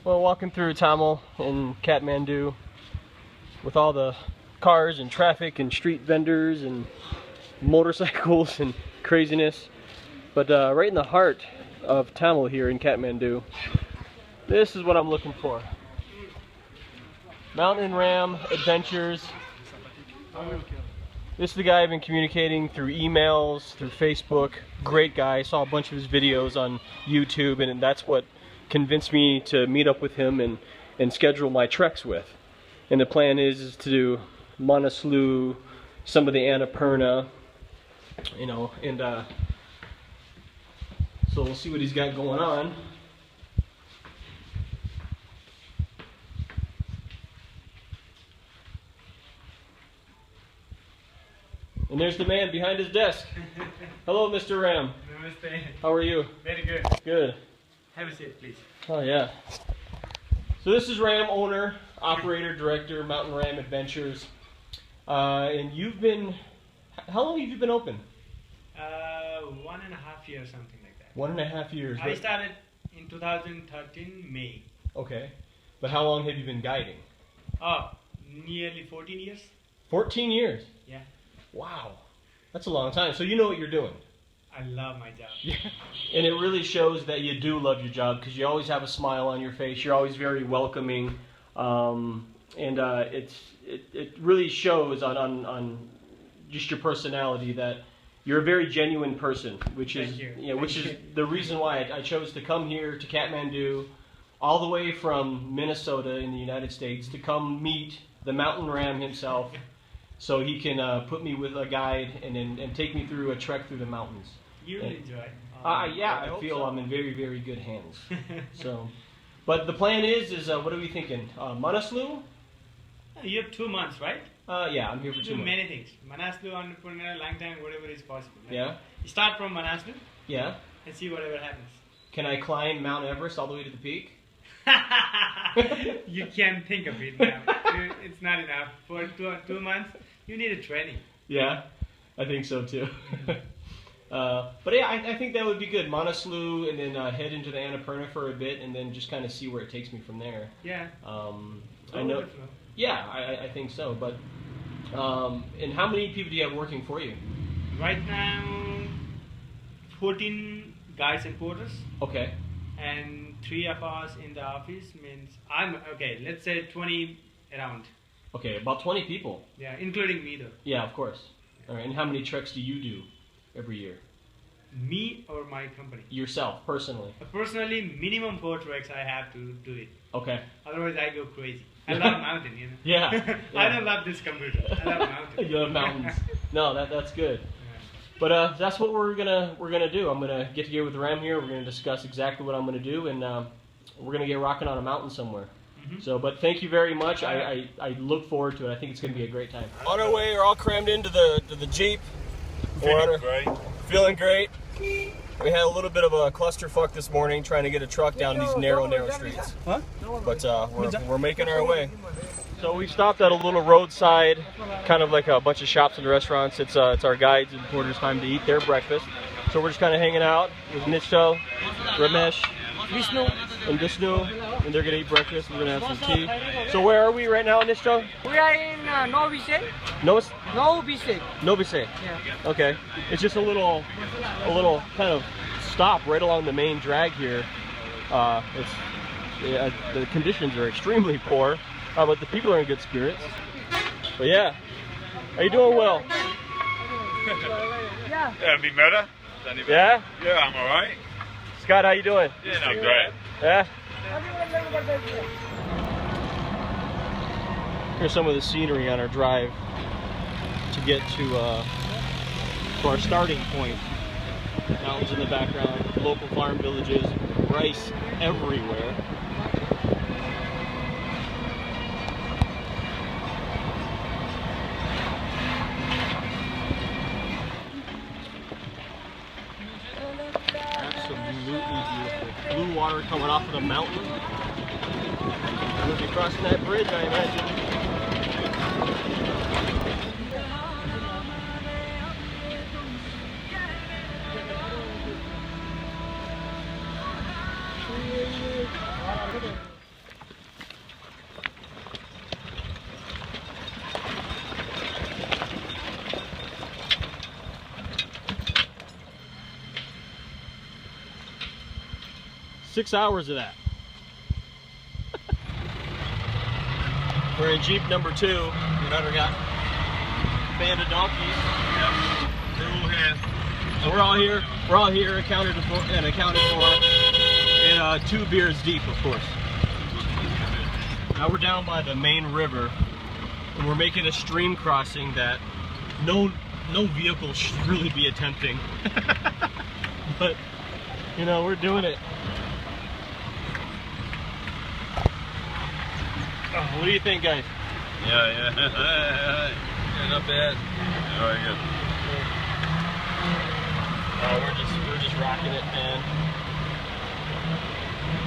Well, walking through Tamil in Kathmandu with all the cars and traffic and street vendors and motorcycles and craziness. But right in the heart of Tamil here in Kathmandu, this is what I'm looking for. Mountain Ram Adventures. This is the guy I've been communicating through emails, through Facebook. Great guy. I saw a bunch of his videos on YouTube, and that's what convinced me to meet up with him and schedule my treks with. And the plan is to do Manaslu, some of the Annapurna, you know, and so we'll see what he's got going on. And there's the man behind his desk. Hello, Mr. Ram. Namaste. How are you? Very good. Good. Have a seat, please. Oh, yeah. So this is Ram, owner, operator, director, Mountain Ram Adventures. And you've been, how long have you been open? 1.5 years, something like that. 1.5 years. I started in 2013, May. Okay. But how long have you been guiding? Oh, nearly 14 years. 14 years? Yeah. Wow. That's a long time. So you know what you're doing. I love my job. Yeah. And it really shows that you do love your job because you always have a smile on your face. You're always very welcoming. It really shows on just your personality that you're a very genuine person, which is the reason why I chose to come here to Kathmandu, all the way from Minnesota in the United States to come meet the Mountain Ram himself, so he can put me with a guide and take me through a trek through the mountains. You'll enjoy. Yeah, I feel I'm in very, very good hands. So, but the plan is what are we thinking? Manaslu? You have 2 months, right? Yeah, I'm here for 2 months. Do many things. Manaslu, Annapurna, Langtang, whatever is possible. Right? Yeah. You start from Manaslu. Yeah. And see whatever happens. Can I climb Mount Everest all the way to the peak? You can't think of it now. It's not enough. For 2 months, you need a training. Yeah, I think so too. But yeah, I think that would be good. Manaslu, and then head into the Annapurna for a bit, and then just kind of see where it takes me from there. Yeah. I know. Yeah, I think so. But and how many people do you have working for you? Right now, 14 guys and porters. Okay. And 3 of us in the office means let's say 20 around. Okay, about 20 people. Yeah, including me though. Yeah, of course. All right. And how many treks do you do every year? Me or my company? Yourself, personally. Personally, minimum 4 treks I have to do it. Okay. Otherwise, I go crazy. I love mountain, you know. Yeah. I don't love this computer. I love mountain. You love mountains. No, that's good. But that's what we're gonna do. I'm gonna get together with Ram here. We're gonna discuss exactly what I'm gonna do, and we're gonna get rocking on a mountain somewhere. Mm-hmm. So, but thank you very much. I look forward to it. I think it's gonna be a great time. On our way, we're all crammed into the Jeep. Feeling great. We had a little bit of a clusterfuck this morning trying to get a truck down these narrow streets. Huh? But we're making our way. So we stopped at a little roadside, kind of like a bunch of shops and restaurants. It's our guides and porters' time to eat their breakfast. So we're just kind of hanging out with Nishto, Ramesh, and Vishnu, and they're gonna eat breakfast. We're gonna have some tea. So where are we right now, Nishto? We are in Novi Sad. Novi Sad. Novi Sad. Yeah. Okay. It's just a little kind of stop right along the main drag here. The conditions are extremely poor, but the people are in good spirits. But yeah, are you doing well? Yeah. Be better. Yeah. Yeah, I'm alright. Scott, how you doing? Yeah, no, great. Yeah. Here's some of the scenery on our drive to get to our starting point. Mountains in the background, local farm villages, rice everywhere. Absolutely beautiful. Blue water coming off of the mountain. We'll be crossing that bridge, I imagine. 6 hours of that. We're in Jeep number 2. Another got band of donkeys. Yep. They're all here. So we're all here accounted for, and 2 beers deep, of course. Now we're down by the main river, and we're making a stream crossing that no vehicle should really be attempting. But you know, we're doing it. Oh, what do you think, guys? Yeah, not bad. Very good. We're just rocking it, man.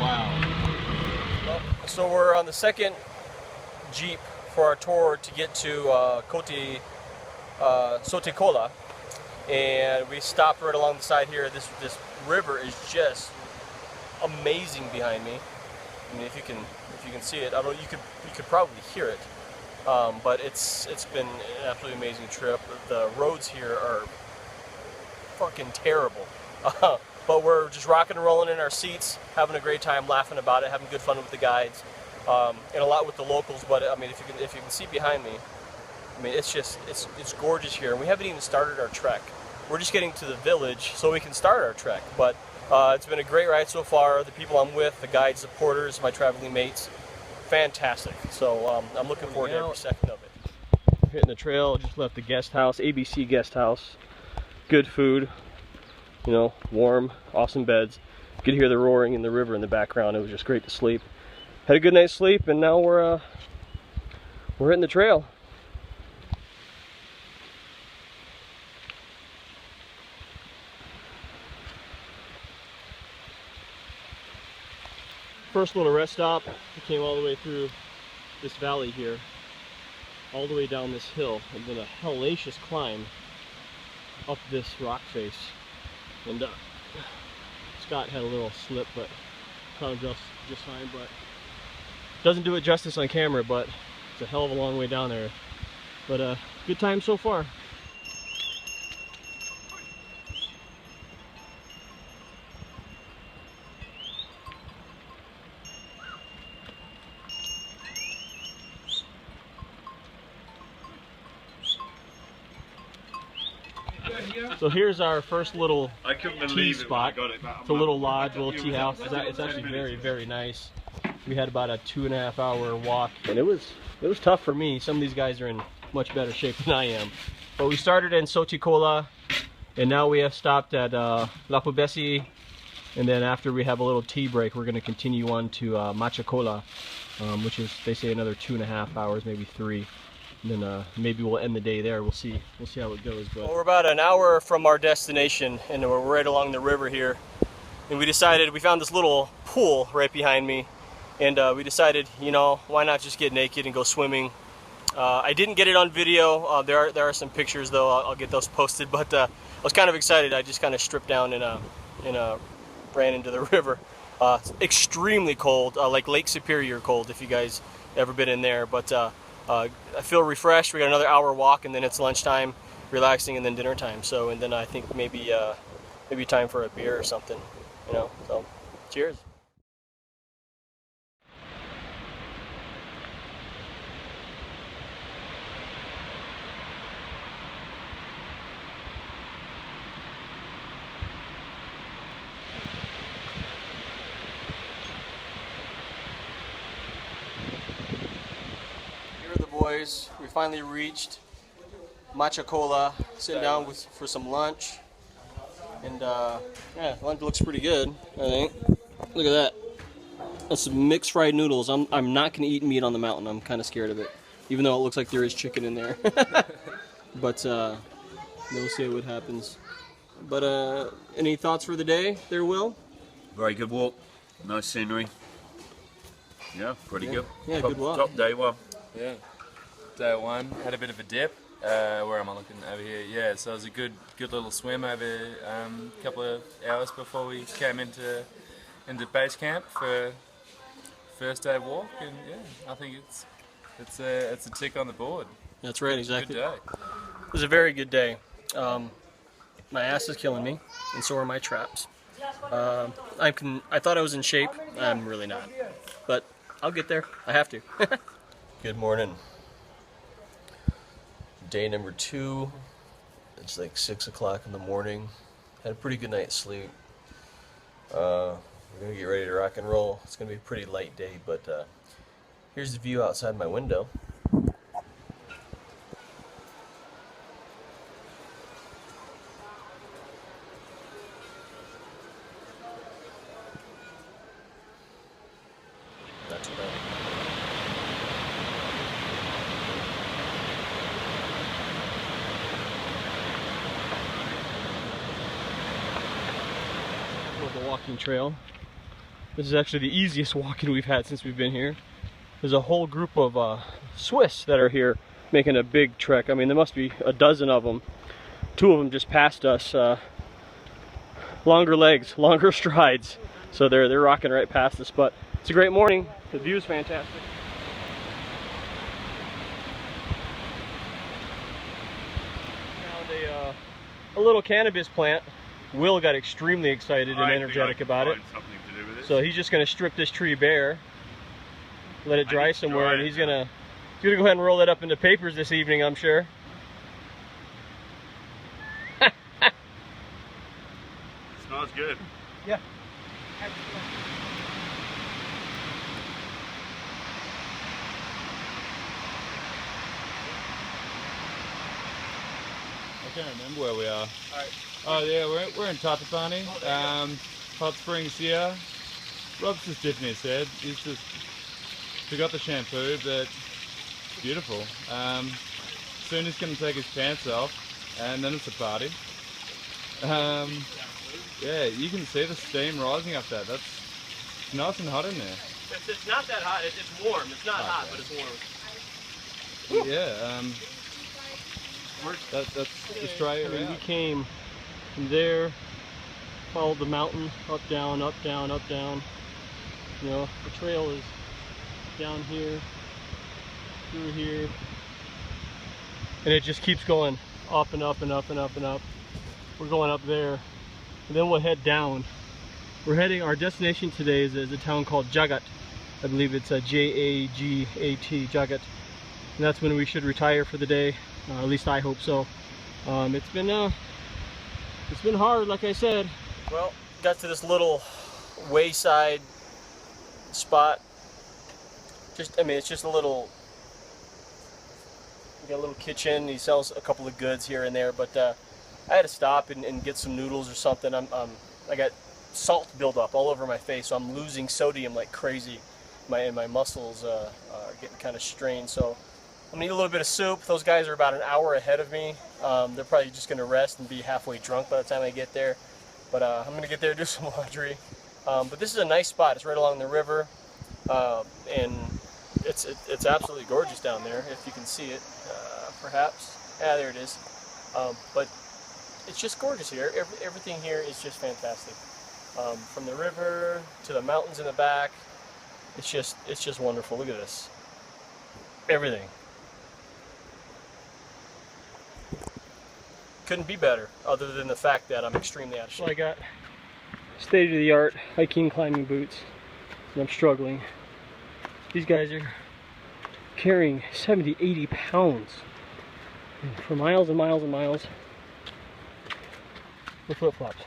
Wow. So we're on the second Jeep for our tour to get to Sotekola, and we stopped right along the side here. This river is just amazing behind me. I mean, if you can see it, although you could probably hear it. But it's been an absolutely amazing trip. The roads here are fucking terrible. But we're just rocking and rolling in our seats, having a great time, laughing about it, having good fun with the guides, and a lot with the locals. But I mean, if you can see behind me, I mean, it's gorgeous here. And we haven't even started our trek. We're just getting to the village so we can start our trek. But it's been a great ride so far. The people I'm with, the guides, the porters, my traveling mates, fantastic. So I'm looking forward to every second of it. Hitting the trail, just left the guest house, ABC guest house. Good food, you know, warm, awesome beds. You could hear the roaring in the river in the background. It was just great to sleep. Had a good night's sleep, and now we're hitting the trail. First little rest stop, we came all the way through this valley here, all the way down this hill, and then a hellacious climb up this rock face. And Scott had a little slip, but caught him just fine. But doesn't do it justice on camera, but it's a hell of a long way down there. But good time so far. So here's our first little tea spot. It's a little lodge, a little tea house. It's actually very, very nice. We had about a 2.5 hour walk, and it was tough for me. Some of these guys are in much better shape than I am. But we started in Sotekola, and now we have stopped at Lapobesi, and then after we have a little tea break, we're going to continue on to Machakola, which is, they say, another 2.5 hours, maybe 3. And then maybe we'll end the day there. We'll see how it goes. But well, we're about an hour from our destination, and we're right along the river here. And we found this little pool right behind me, and we decided, you know, why not just get naked and go swimming. I didn't get it on video. There are some pictures though. I'll get those posted. But I was kind of excited. I just kind of stripped down and ran into the river. It's extremely cold, like Lake Superior cold. If you guys ever been in there, but. I feel refreshed. We got another hour walk, and then it's lunchtime, relaxing, and then dinner time. So, and then I think maybe time for a beer or something, you know. So, cheers. Boys, we finally reached Machakola, sitting down for some lunch, and yeah, lunch looks pretty good, I think. Look at that. That's some mixed fried noodles. I'm not going to eat meat on the mountain. I'm kind of scared of it, even though it looks like there is chicken in there. But we'll see what happens. But any thoughts for the day there, Will? Very good walk. Nice scenery. Yeah, pretty good. Yeah, good walk. Top day one. Yeah. Day 1, had a bit of a dip. Where am I looking? Over here. Yeah, so it was a good little swim over a couple of hours before we came into base camp for first day walk, and yeah, I think it's a tick on the board. That's right, exactly. Good day. It was a very good day. My ass is killing me, and so are my traps. I thought I was in shape. I'm really not, but I'll get there. I have to. Good morning. Day number 2. It's like 6 o'clock in the morning. Had a pretty good night's sleep. We're gonna get ready to rock and roll. It's gonna be a pretty light day, but here's the view outside my window. Not too bad. The walking trail. This is actually the easiest walking we've had since we've been here. There's a whole group of Swiss that are here making a big trek. I mean, there must be a dozen of them. 2 of them just passed us. Longer legs, longer strides. So they're rocking right past us. But it's a great morning. The view is fantastic. Found a little cannabis plant. Will got extremely excited and energetic about it. So he's just going to strip this tree bare, let it dry somewhere, and he's gonna go ahead and roll it up into papers this evening, I'm sure. Smells good. Yeah. I can't remember where we are. Alright. Oh yeah, we're in Tatapani. Hot springs here. Rob's just dipping his head. He's just forgot the shampoo, but it's beautiful. Soon he's going to take his pants off, and then it's a party. Yeah, you can see the steam rising up there. That's nice and hot in there. It's not that hot. It's warm. It's not hot, but it's warm. Yeah. That's Australia. I mean, we came from there, followed the mountain, up, down, up, down, up, down. You know, the trail is down here, through here, and it just keeps going up and up and up and up and up. We're going up there, and then we'll head down. Our destination today is a town called Jagat. I believe it's a Jagat, Jagat. And that's when we should retire for the day. At least I hope so. It's been hard, like I said. Well, got to this little wayside spot. It's just a little. We got a little kitchen. He sells a couple of goods here and there, but I had to stop and get some noodles or something. I got salt buildup all over my face, so I'm losing sodium like crazy. My muscles are getting kind of strained, so I'm gonna eat a little bit of soup. Those guys are about an hour ahead of me. They're probably just gonna rest and be halfway drunk by the time I get there. But I'm gonna get there and do some laundry. But this is a nice spot. It's right along the river, and it's absolutely gorgeous down there. If you can see it, perhaps. Yeah, there it is. But it's just gorgeous here. Everything here is just fantastic. From the river to the mountains in the back, it's just wonderful. Look at this. Everything. Couldn't be better, other than the fact that I'm extremely out of shape. Well, I got state-of-the-art hiking climbing boots, and I'm struggling. These guys are carrying 70, 80 pounds for miles and miles and miles with flip-flops.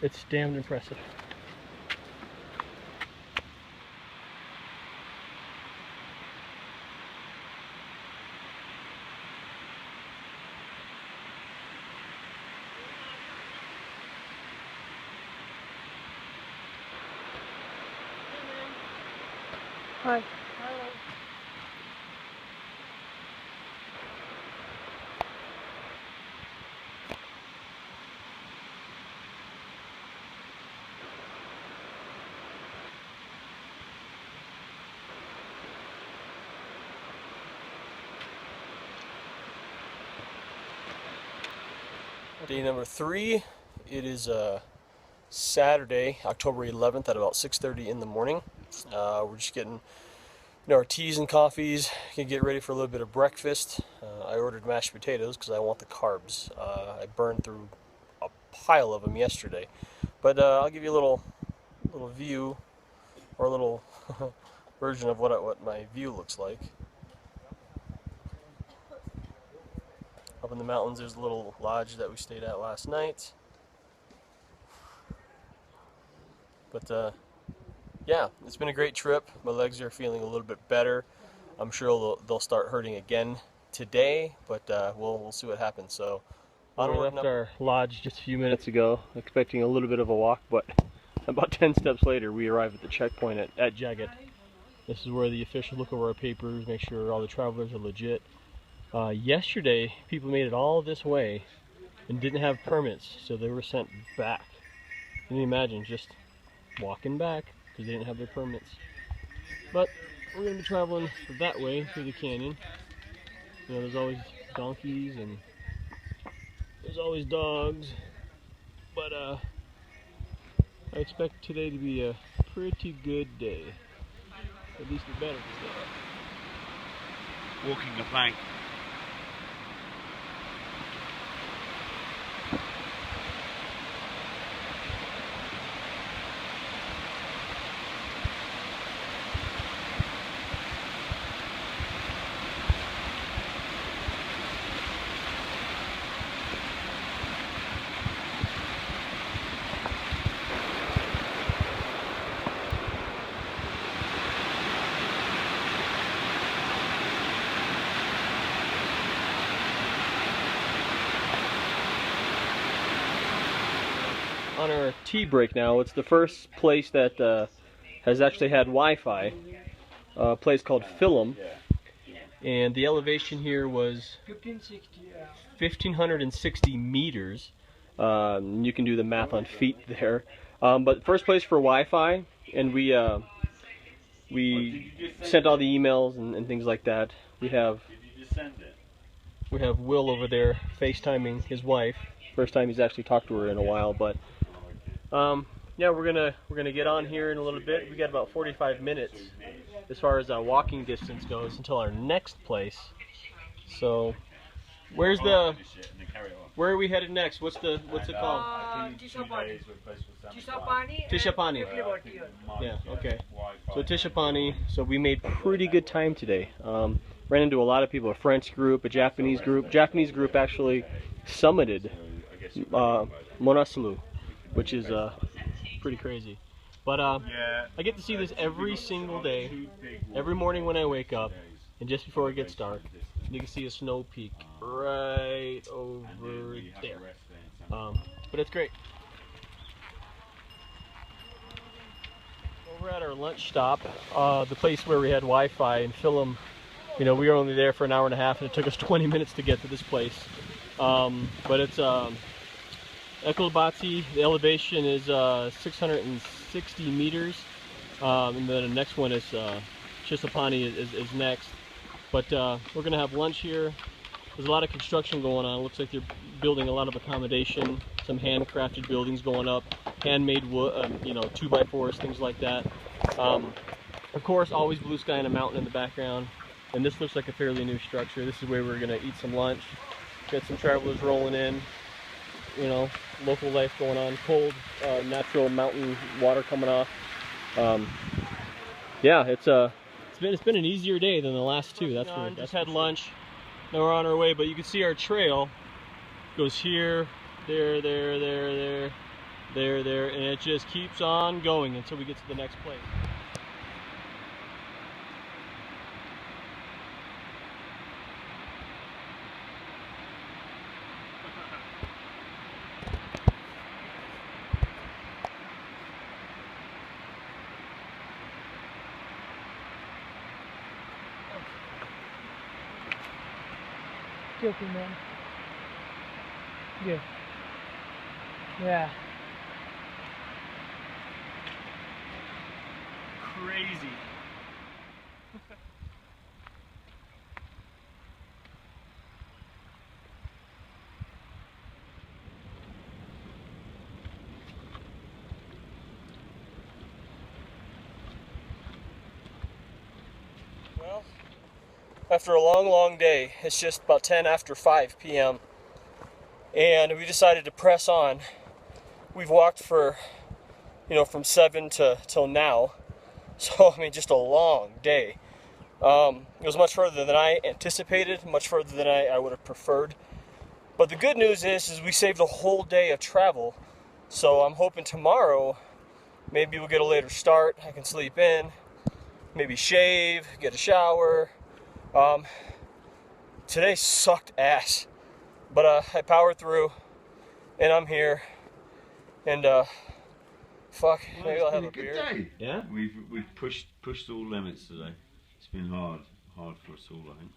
It's damn impressive. Hi. Hello. Day number 3. It is Saturday, October 11th at about 6:30 in the morning. We're just getting our teas and coffees, gonna get ready for a little bit of breakfast. I ordered mashed potatoes because I want the carbs. I burned through a pile of them yesterday, But I'll give you a little view, or a little version of what my view looks like. Up in the mountains, there's a little lodge that we stayed at last night. But yeah, it's been a great trip. My legs are feeling a little bit better. I'm sure they'll start hurting again today, but we'll see what happens. So we left our lodge just a few minutes ago, expecting a little bit of a walk, but about 10 steps later we arrive at the checkpoint at Jagat. This is where the officials look over our papers, make sure all the travelers are legit. Yesterday, people made it all this way and didn't have permits, so they were sent back. Can you imagine just walking back because they didn't have their permits? But we're going to be traveling that way through the canyon. You know, there's always donkeys and there's always dogs, but I expect today to be a pretty good day. At least a better day. Walking the plank. On our tea break now, it's the first place that has actually had Wi-Fi, a place called Philum, and the elevation here was 1,560 meters. You can do the math on feet there, but first place for Wi-Fi, and we sent all the emails and things like that. We have Will over there FaceTiming his wife. First time he's actually talked to her in a while, but yeah, we're gonna get on here in a little bit. We got about 45 minutes as far as walking distance goes until our next place. So, where are we headed next? What's it called? Tishapani. Yeah, okay. So Tishapani. So we made pretty good time today. Ran into a lot of people. A French group, a Japanese group. Japanese group actually summited Manaslu, which is pretty crazy. But I get to see this every single day, every morning when I wake up, and just before it gets dark. You can see a snow peak right over there. But it's great. We're at our lunch stop, the place where we had Wi-Fi and Philum. You know, we were only there for an hour and a half, and it took us 20 minutes to get to this place. But it's Ekolbati. The elevation is 660 meters, and then the next one is Chisapani is next. But we're gonna have lunch here. There's a lot of construction going on. It looks like they're building a lot of accommodation, some handcrafted buildings going up, handmade wood, you know, 2x4s, things like that. Of course, always blue sky and a mountain in the background. And this looks like a fairly new structure. This is where we're gonna eat some lunch. Got some travelers rolling in. You know, local life going on. Cold, natural mountain water coming off. Yeah, it's been an easier day than the last two. That's for just had lunch. Now we're on our way, but you can see our trail goes here, there, there, and it just keeps on going until we get to the next place. Joking, man. Yeah. Yeah. Crazy. Well, after a long day, it's just about 10 after 5 p.m. and we decided to press on we've walked for, you know, from 7 till now. So, I mean, just a long day. It was much further than I anticipated, much further than I would have preferred. But the good news is we saved a whole day of travel. So I'm hoping tomorrow, maybe we'll get a later start. I can sleep in, maybe shave, get a shower. Today sucked ass, but I powered through, and I'm here. And fuck, maybe I'll have a beer. Day. Yeah. We've pushed all limits today. It's been hard for us all, I think.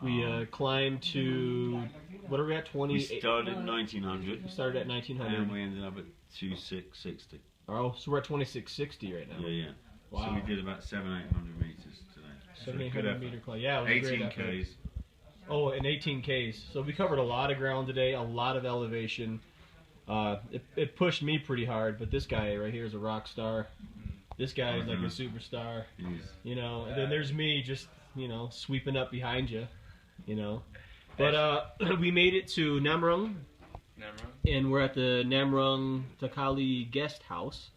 We climbed to, what are we at, 20? We started at 1900. We started at 1900. And we ended up at 2660. Oh, so we're at 2660 right now. Yeah. Wow. So we did about 700-800 meters today. 700 meter climb. Yeah, it was 18 a great Ks. Oh, and 18 Ks. So we covered a lot of ground today, a lot of elevation. It pushed me pretty hard, but this guy right here is a rock star. This guy is like a superstar. You know, and then there's me just, you know, sweeping up behind you, you know. But we made it to Namrung, and we're at the Namrung Takali guest house.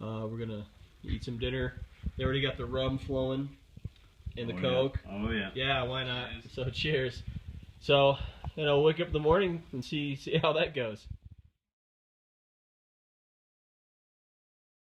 We're gonna eat some dinner. They already got the rum flowing and the Coke. Yeah. Oh yeah. Yeah, why not? So cheers. So, you know, wake up in the morning and see how that goes.